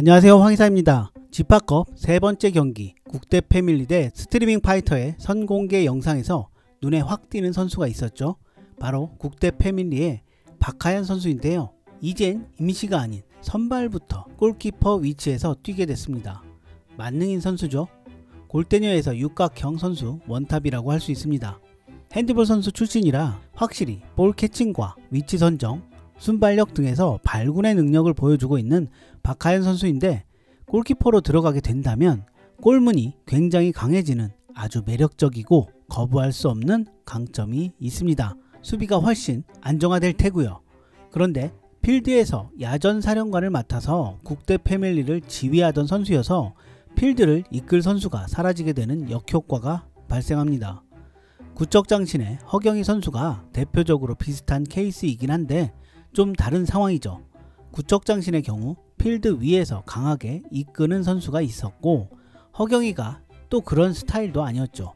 안녕하세요, 황의사입니다. 지파컵 세 번째 경기 국대 패밀리 대 스트리밍 파이터의 선공개 영상에서 눈에 확 띄는 선수가 있었죠. 바로 국대 패밀리의 박하연 선수인데요. 이젠 임시가 아닌 선발부터 골키퍼 위치에서 뛰게 됐습니다. 만능인 선수죠. 골대녀에서 육각형 선수 원탑이라고 할 수 있습니다. 핸드볼 선수 출신이라 확실히 볼 캐칭과 위치 선정, 순발력 등에서 발군의 능력을 보여주고 있는 박하연 선수인데, 골키퍼로 들어가게 된다면 골문이 굉장히 강해지는 아주 매력적이고 거부할 수 없는 강점이 있습니다. 수비가 훨씬 안정화될 테고요. 그런데 필드에서 야전 사령관을 맡아서 국대 패밀리를 지휘하던 선수여서 필드를 이끌 선수가 사라지게 되는 역효과가 발생합니다. 구척장신의 허경희 선수가 대표적으로 비슷한 케이스이긴 한데 좀 다른 상황이죠. 구척장신의 경우 필드 위에서 강하게 이끄는 선수가 있었고, 허경희가 또 그런 스타일도 아니었죠.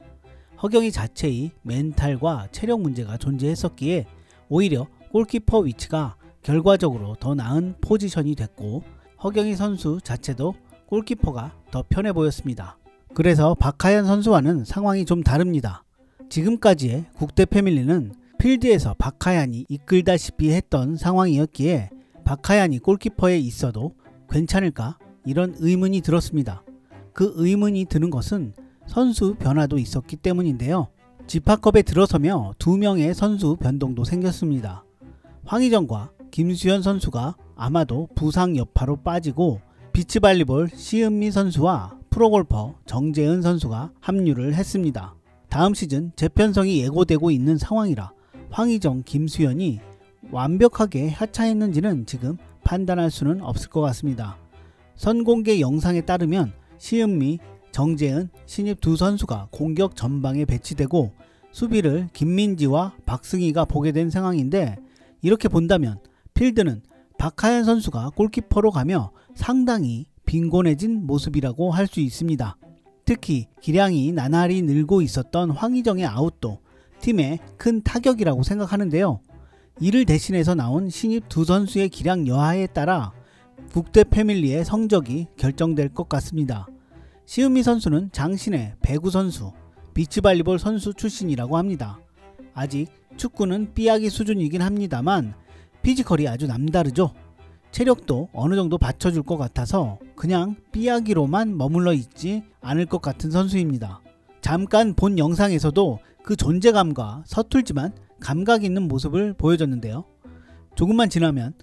허경희 자체의 멘탈과 체력 문제가 존재했었기에 오히려 골키퍼 위치가 결과적으로 더 나은 포지션이 됐고, 허경희 선수 자체도 골키퍼가 더 편해 보였습니다. 그래서 박하연 선수와는 상황이 좀 다릅니다. 지금까지의 국대 패밀리는 필드에서 박하연이 이끌다시피 했던 상황이었기에 박하연이 골키퍼에 있어도 괜찮을까? 이런 의문이 들었습니다. 그 의문이 드는 것은 선수 변화도 있었기 때문인데요. 지파컵에 들어서며 2명의 선수 변동도 생겼습니다. 황희정과 김수현 선수가 아마도 부상 여파로 빠지고, 비치발리볼 시은미 선수와 프로골퍼 정재은 선수가 합류를 했습니다. 다음 시즌 재편성이 예고되고 있는 상황이라 황희정, 김수현이 완벽하게 하차했는지는 지금 판단할 수는 없을 것 같습니다. 선공개 영상에 따르면 시은미, 정재은, 신입 두 선수가 공격 전방에 배치되고 수비를 김민지와 박승희가 보게 된 상황인데, 이렇게 본다면 필드는 박하연 선수가 골키퍼로 가며 상당히 빈곤해진 모습이라고 할 수 있습니다. 특히 기량이 나날이 늘고 있었던 황희정의 아웃도 팀의 큰 타격이라고 생각하는데요. 이를 대신해서 나온 신입 두 선수의 기량 여하에 따라 국대 패밀리의 성적이 결정될 것 같습니다. 시은미 선수는 장신의 배구 선수, 비치발리볼 선수 출신이라고 합니다. 아직 축구는 삐약이 수준이긴 합니다만 피지컬이 아주 남다르죠. 체력도 어느 정도 받쳐줄 것 같아서 그냥 삐약이로만 머물러 있지 않을 것 같은 선수입니다. 잠깐 본 영상에서도 그 존재감과 서툴지만 감각 있는 모습을 보여줬는데요. 조금만 지나면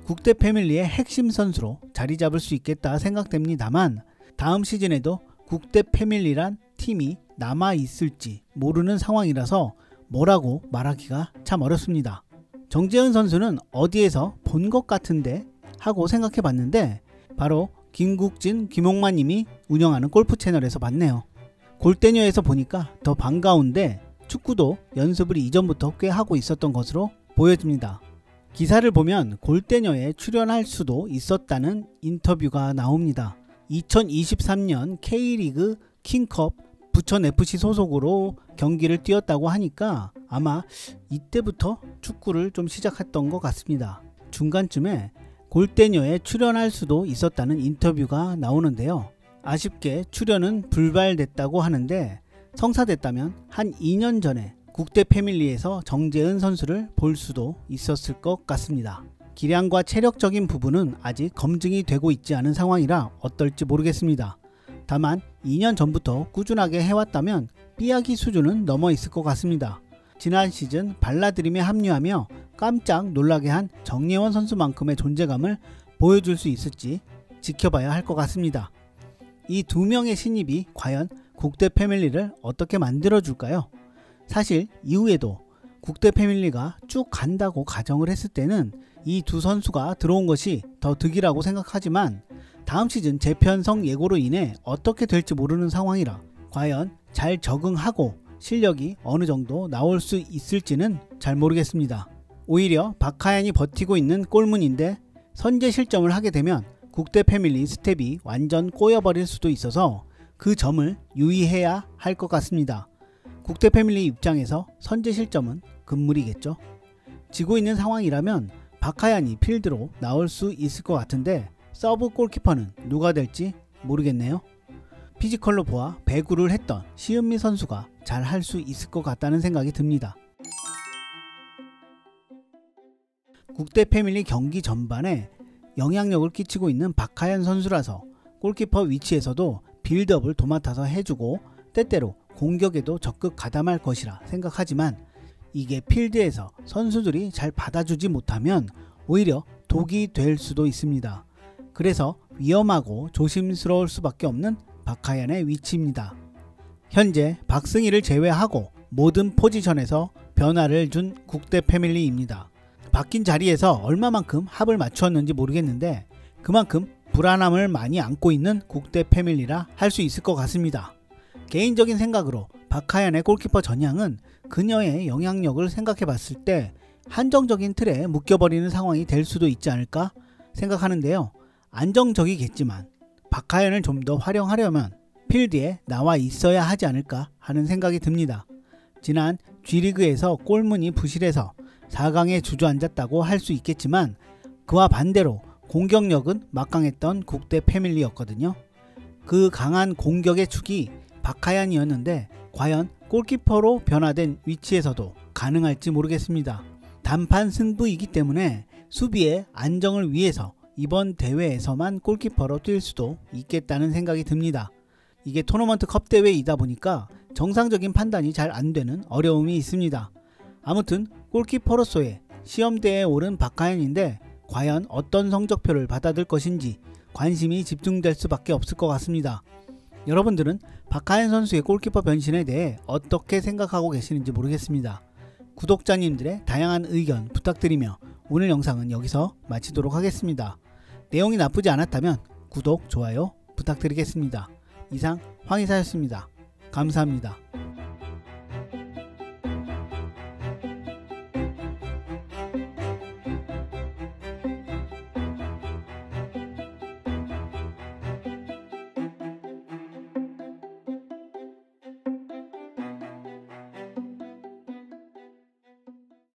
국대 패밀리의 핵심 선수로 자리 잡을 수 있겠다 생각됩니다만, 다음 시즌에도 국대 패밀리란 팀이 남아 있을지 모르는 상황이라서 뭐라고 말하기가 참 어렵습니다. 정재은 선수는 어디에서 본 것 같은데 하고 생각해 봤는데, 바로 김국진, 김홍만 님이 운영하는 골프 채널에서 봤네요. 골대녀에서 보니까 더 반가운데 축구도 연습을 이전부터 꽤 하고 있었던 것으로 보여집니다. 기사를 보면 골대녀에 출연할 수도 있었다는 인터뷰가 나옵니다. 2023년 K리그 킹컵 부천FC 소속으로 경기를 뛰었다고 하니까 아마 이때부터 축구를 좀 시작했던 것 같습니다. 중간쯤에 골대녀에 출연할 수도 있었다는 인터뷰가 나오는데요. 아쉽게 출연은 불발됐다고 하는데, 성사됐다면 한 2년 전에 국대 패밀리에서 정재은 선수를 볼 수도 있었을 것 같습니다. 기량과 체력적인 부분은 아직 검증이 되고 있지 않은 상황이라 어떨지 모르겠습니다. 다만 2년 전부터 꾸준하게 해왔다면 삐약이 수준은 넘어 있을 것 같습니다. 지난 시즌 발라드림에 합류하며 깜짝 놀라게 한 정예원 선수만큼의 존재감을 보여줄 수 있을지 지켜봐야 할 것 같습니다. 이 2명의 신입이 과연 국대 패밀리를 어떻게 만들어줄까요? 사실 이후에도 국대 패밀리가 쭉 간다고 가정을 했을 때는 이 두 선수가 들어온 것이 더 득이라고 생각하지만, 다음 시즌 재편성 예고로 인해 어떻게 될지 모르는 상황이라 과연 잘 적응하고 실력이 어느 정도 나올 수 있을지는 잘 모르겠습니다. 오히려 박하연이 버티고 있는 골문인데 선제 실점을 하게 되면 국대 패밀리 스텝이 완전 꼬여버릴 수도 있어서 그 점을 유의해야 할 것 같습니다. 국대 패밀리 입장에서 선제 실점은 금물이겠죠. 지고 있는 상황이라면 박하연이 필드로 나올 수 있을 것 같은데 서브 골키퍼는 누가 될지 모르겠네요. 피지컬로 보아 배구를 했던 시은미 선수가 잘 할 수 있을 것 같다는 생각이 듭니다. 국대 패밀리 경기 전반에 영향력을 끼치고 있는 박하연 선수라서 골키퍼 위치에서도 빌드업을 도맡아서 해주고 때때로 공격에도 적극 가담할 것이라 생각하지만 이게 필드에서 선수들이 잘 받아주지 못하면 오히려 독이 될 수도 있습니다. 그래서 위험하고 조심스러울 수밖에 없는 박하연의 위치입니다. 현재 박승희를 제외하고 모든 포지션에서 변화를 준 국대 패밀리입니다. 바뀐 자리에서 얼마만큼 합을 맞추었는지 모르겠는데 그만큼 불안함을 많이 안고 있는 국대 패밀리라 할 수 있을 것 같습니다. 개인적인 생각으로 박하연의 골키퍼 전향은 그녀의 영향력을 생각해 봤을 때 한정적인 틀에 묶여버리는 상황이 될 수도 있지 않을까 생각하는데요. 안정적이겠지만 박하연을 좀 더 활용하려면 필드에 나와 있어야 하지 않을까 하는 생각이 듭니다. 지난 G리그에서 골문이 부실해서 4강에 주저앉았다고 할 수 있겠지만 그와 반대로 공격력은 막강했던 국대 패밀리였거든요. 그 강한 공격의 축이 박하연이었는데 과연 골키퍼로 변화된 위치에서도 가능할지 모르겠습니다. 단판 승부이기 때문에 수비의 안정을 위해서 이번 대회에서만 골키퍼로 뛸 수도 있겠다는 생각이 듭니다. 이게 토너먼트 컵 대회이다 보니까 정상적인 판단이 잘 안되는 어려움이 있습니다. 아무튼 골키퍼로서의 시험대에 오른 박하연인데 과연 어떤 성적표를 받아들 것인지 관심이 집중될 수밖에 없을 것 같습니다. 여러분들은 박하연 선수의 골키퍼 변신에 대해 어떻게 생각하고 계시는지 모르겠습니다. 구독자님들의 다양한 의견 부탁드리며 오늘 영상은 여기서 마치도록 하겠습니다. 내용이 나쁘지 않았다면 구독, 좋아요 부탁드리겠습니다. 이상 황의사였습니다. 감사합니다.